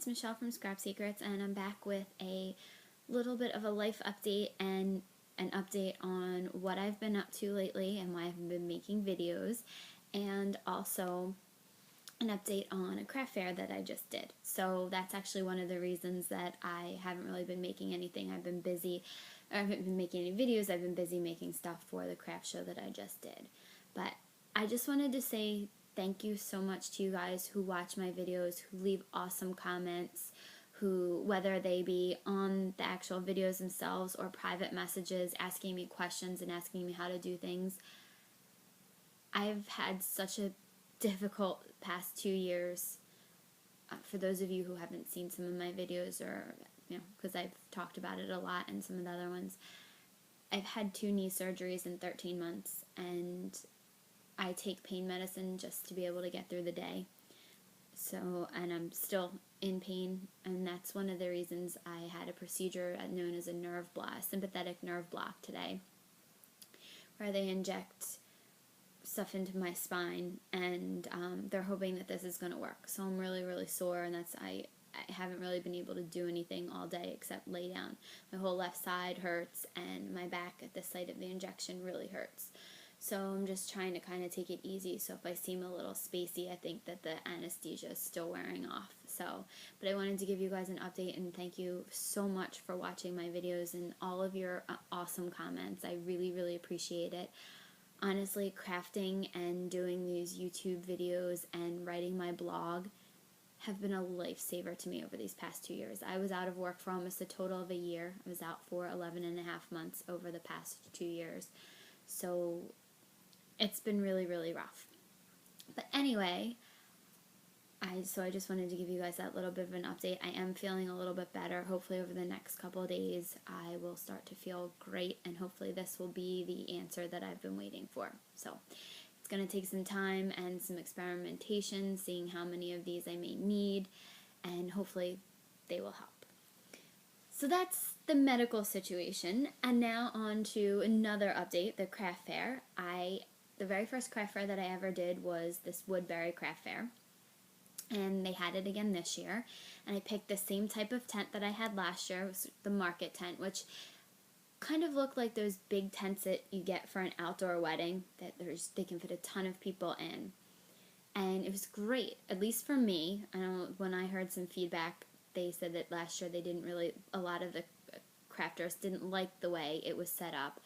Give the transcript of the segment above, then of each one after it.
it's Michelle from Scrap Secrets, and I'm back with a little bit of a life update and an update on what I've been up to lately and why I've been making videos, and also an update on a craft fair that I just did. So that's actually one of the reasons that I haven't really been making anything. I've been busy, I haven't been making any videos, I've been busy making stuff for the craft show that I just did. But I just wanted to say thank you so much to you guys who watch my videos, who leave awesome comments, who, whether they be on the actual videos themselves or private messages asking me questions and asking me how to do things. I've had such a difficult past 2 years. For those of you who haven't seen some of my videos, or, because I've talked about it a lot in some of the other ones, I've had 2 knee surgeries in 13 months, and I take pain medicine just to be able to get through the day. So, and I'm still in pain, and that's one of the reasons I had a procedure known as a nerve block, sympathetic nerve block today, where they inject stuff into my spine, and they're hoping that this is going to work. So I'm really, really sore, and I haven't really been able to do anything all day except lay down. My whole left side hurts, and my back at the site of the injection really hurts. So I'm just trying to kind of take it easy. So if I seem a little spacey, I think that the anesthesia is still wearing off. So, but I wanted to give you guys an update, and thank you so much for watching my videos and all of your awesome comments. I really, really appreciate it. Honestly, crafting and doing these YouTube videos and writing my blog have been a lifesaver to me over these past 2 years. I was out of work for almost a total of a year. I was out for 11 and a half months over the past 2 years. So it's been really, really rough. But anyway, I just wanted to give you guys that little bit of an update. I am feeling a little bit better. Hopefully over the next couple of days I will start to feel great, and hopefully this will be the answer that I've been waiting for. So it's going to take some time and some experimentation, seeing how many of these I may need, and hopefully they will help. So that's the medical situation, and now on to another update, the craft fair. The very first craft fair that I ever did was this Woodbury craft fair, and they had it again this year, and I picked the same type of tent that I had last year. It was the market tent, which kind of looked like those big tents that you get for an outdoor wedding, that they can fit a ton of people in, and it was great, at least for me. I know when I heard some feedback, they said that last year a lot of the crafters didn't like the way it was set up.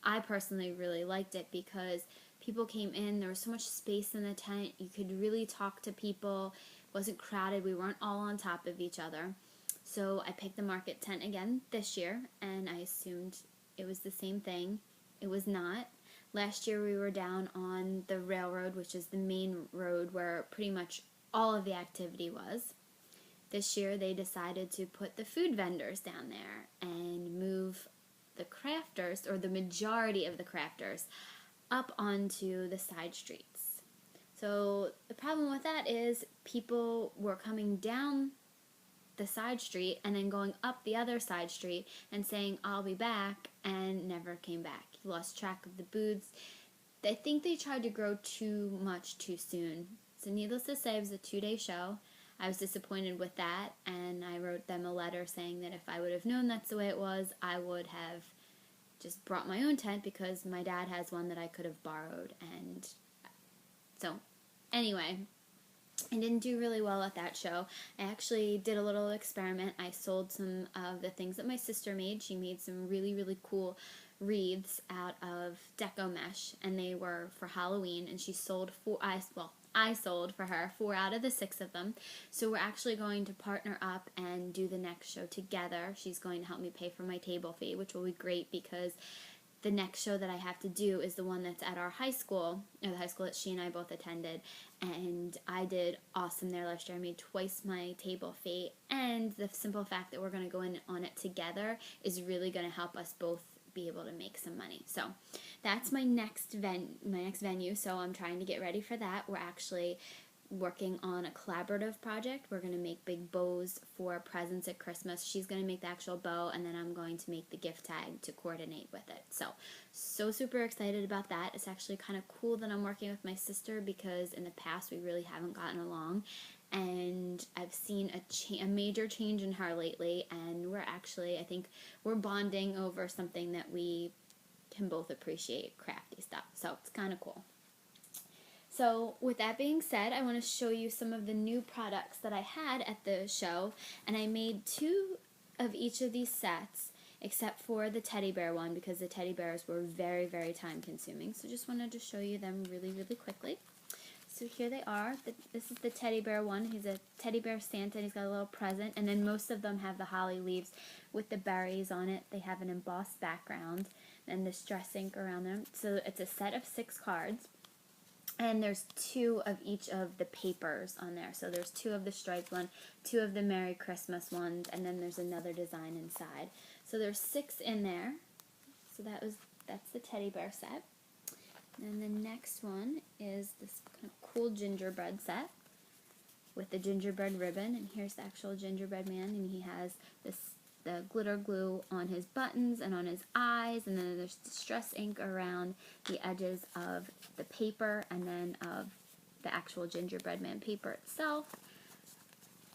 I personally really liked it because people came in, there was so much space in the tent, you could really talk to people, it wasn't crowded, we weren't all on top of each other. So I picked the market tent again this year, and I assumed it was the same thing. It was not. Last year we were down on the railroad, which is the main road where pretty much all of the activity was. This year they decided to put the food vendors down there and move the crafters, or the majority of the crafters, up onto the side streets. So the problem with that is people were coming down the side street and then going up the other side street and saying, "I'll be back," and never came back. You lost track of the booths. I think they tried to grow too much too soon. So needless to say, it was a 2-day show. I was disappointed with that, and I wrote them a letter saying that if I would have known that's the way it was, I would have just brought my own tent, because my dad has one that I could have borrowed. And so anyway, I didn't do really well at that show. I actually did a little experiment. I sold some of the things that my sister made. She made some really, really cool wreaths out of deco mesh, and they were for Halloween, and she sold I sold for her 4 out of the 6 of them. So we're actually going to partner up and do the next show together. She's going to help me pay for my table fee, which will be great, because the next show that I have to do is the one that's at our high school, or the high school that she and I both attended, and I did awesome there last year. I made twice my table fee, and the simple fact that we're going to go in on it together is really going to help us both be able to make some money. So that's my next venue, so I'm trying to get ready for that. We're actually working on a collaborative project. We're going to make big bows for presents at Christmas. She's going to make the actual bow, and then I'm going to make the gift tag to coordinate with it. So super excited about that. It's actually kind of cool that I'm working with my sister, because in the past we really haven't gotten along, and I've seen a major change in her lately, and I think we're bonding over something that we can both appreciate, crafty stuff. So it's kind of cool. So with that being said, I want to show you some of the new products that I had at the show, and I made 2 of each of these sets, except for the teddy bear one, because the teddy bears were very, very time consuming. So just wanted to show you them really, really quickly. So here they are. This is the teddy bear one. He's a teddy bear Santa, and he's got a little present, and then most of them have the holly leaves with the berries on it. They have an embossed background and this dress ink around them. So it's a set of 6 cards. And there's 2 of each of the papers on there. So there's 2 of the striped one, 2 of the Merry Christmas ones, and then there's another design inside. So there's 6 in there. So that's the teddy bear set. And the next one is this kind of cool gingerbread set with the gingerbread ribbon. And here's the actual gingerbread man, and he has the glitter glue on his buttons and on his eyes, and then there's distress ink around the edges of the paper and then of the actual gingerbread man paper itself.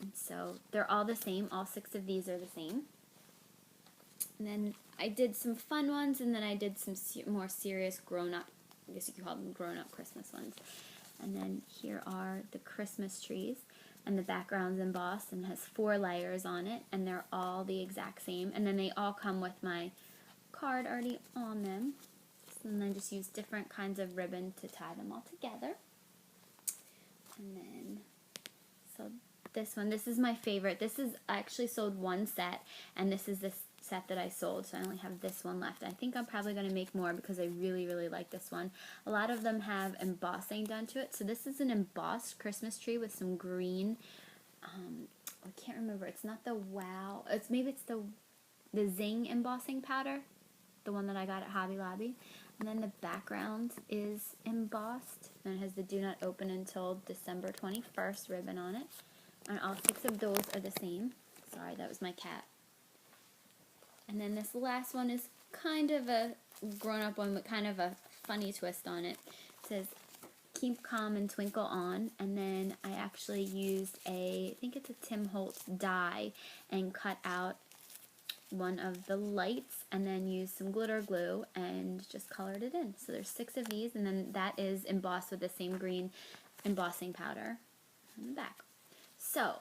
And so they're all the same. All 6 of these are the same. And then I did some fun ones, and then I did some more serious grown-up, I guess you could call them grown-up Christmas ones. And then here are the Christmas trees. And the background's embossed and has 4 layers on it, and they're all the exact same. And then they all come with my card already on them. So then I just use different kinds of ribbon to tie them all together. And then, so this is my favorite. I actually sold 1 set, and this is the set that I sold, so I only have this one left. I think I'm probably going to make more because I really, really like this one. A lot of them have embossing done to it. So this is an embossed Christmas tree with some green, I can't remember, it's not the wow, maybe it's the Zing embossing powder, the one that I got at Hobby Lobby. And then the background is embossed, and it has the do not open until December 21st ribbon on it. And all 6 of those are the same. Sorry, that was my cat. And then this last one is kind of a grown-up one, but kind of a funny twist on it. It says, keep calm and twinkle on. And then I actually used I think it's a Tim Holtz die, and cut out one of the lights, and then used some glitter glue and just colored it in. So there's 6 of these, and then that is embossed with the same green embossing powder on the back. So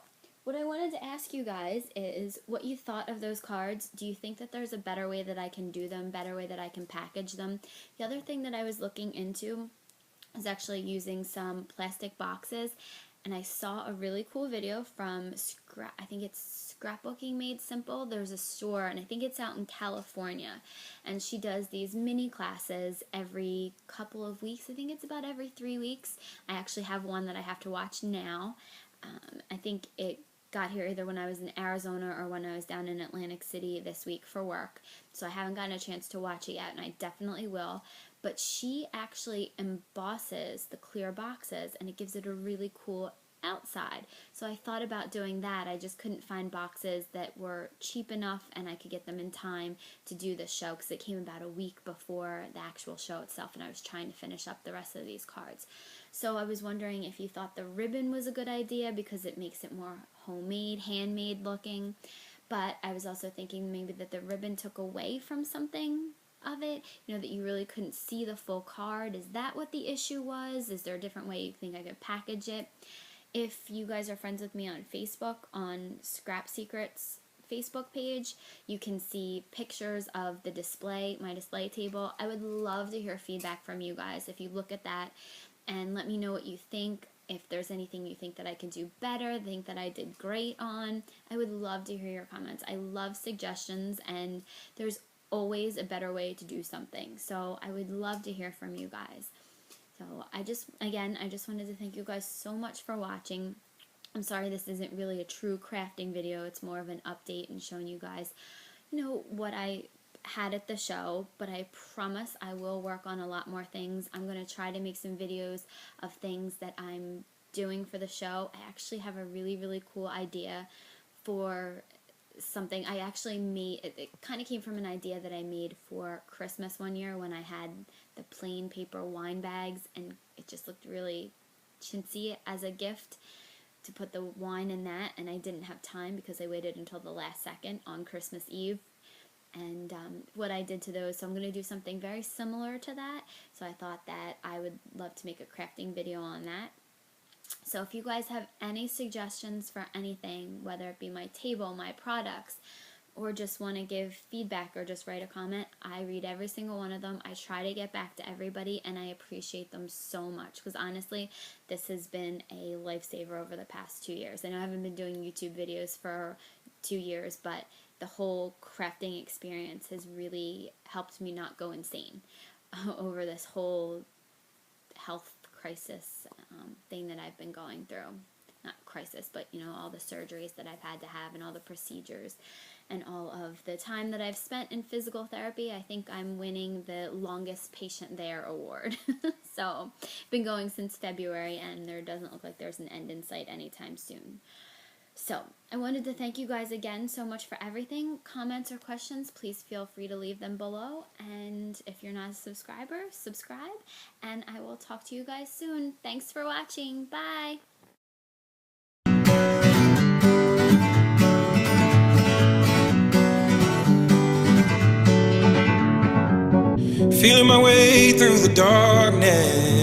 what I wanted to ask you guys is what you thought of those cards. Do you think that there's a better way that I can do them, better way that I can package them? The other thing that I was looking into is actually using some plastic boxes, and I saw a really cool video from I think it's Scrapbooking Made Simple. There's a store, and I think it's out in California, and she does these mini classes every couple of weeks. I think it's about every 3 weeks. I actually have one that I have to watch now. I think it got here either when I was in Arizona or when I was down in Atlantic City this week for work. So I haven't gotten a chance to watch it yet, and I definitely will. But she actually embosses the clear boxes, and it gives it a really cool outside. So I thought about doing that. I just couldn't find boxes that were cheap enough and I could get them in time to do the show, because it came about a week before the actual show itself, and I was trying to finish up the rest of these cards. So I was wondering if you thought the ribbon was a good idea because it makes it more homemade, handmade looking. But I was also thinking maybe that the ribbon took away from something of it, that you really couldn't see the full card. Is that what the issue was? Is there a different way you think I could package it? If you guys are friends with me on Facebook, on Scrap Secrets Facebook page, you can see pictures of the display, my display table. I would love to hear feedback from you guys if you look at that, and let me know what you think. If there's anything you think that I can do better, think that I did great on, I would love to hear your comments. I love suggestions, and there's always a better way to do something. So I would love to hear from you guys. So I just wanted to thank you guys so much for watching. I'm sorry this isn't really a true crafting video. It's more of an update and showing you guys, what I had at the show, but I promise I will work on a lot more things. I'm going to try to make some videos of things that I'm doing for the show. I actually have a really, really cool idea for something I actually made. It kind of came from an idea that I made for Christmas one year when I had the plain paper wine bags, and it just looked really chintzy as a gift. to put the wine in that, and I didn't have time because I waited until the last second on Christmas Eve. And what I did to those, so I'm going to do something very similar to that. So I thought that I would love to make a crafting video on that. So if you guys have any suggestions for anything, whether it be my table, my products, or just want to give feedback or just write a comment, I read every single one of them. I try to get back to everybody, and I appreciate them so much because honestly, this has been a lifesaver over the past 2 years. I know I haven't been doing YouTube videos for 2 years, but the whole crafting experience has really helped me not go insane over this whole health crisis thing that I've been going through. Not crisis, but you know, all the surgeries that I've had to have and all the procedures and all of the time that I've spent in physical therapy. I think I'm winning the longest patient there award. So I've been going since February, and there doesn't look like there's an end in sight anytime soon. So I wanted to thank you guys again so much for everything. Comments or questions, please feel free to leave them below. And if you're not a subscriber, subscribe. And I will talk to you guys soon. Thanks for watching. Bye. Feeling my way through the darkness.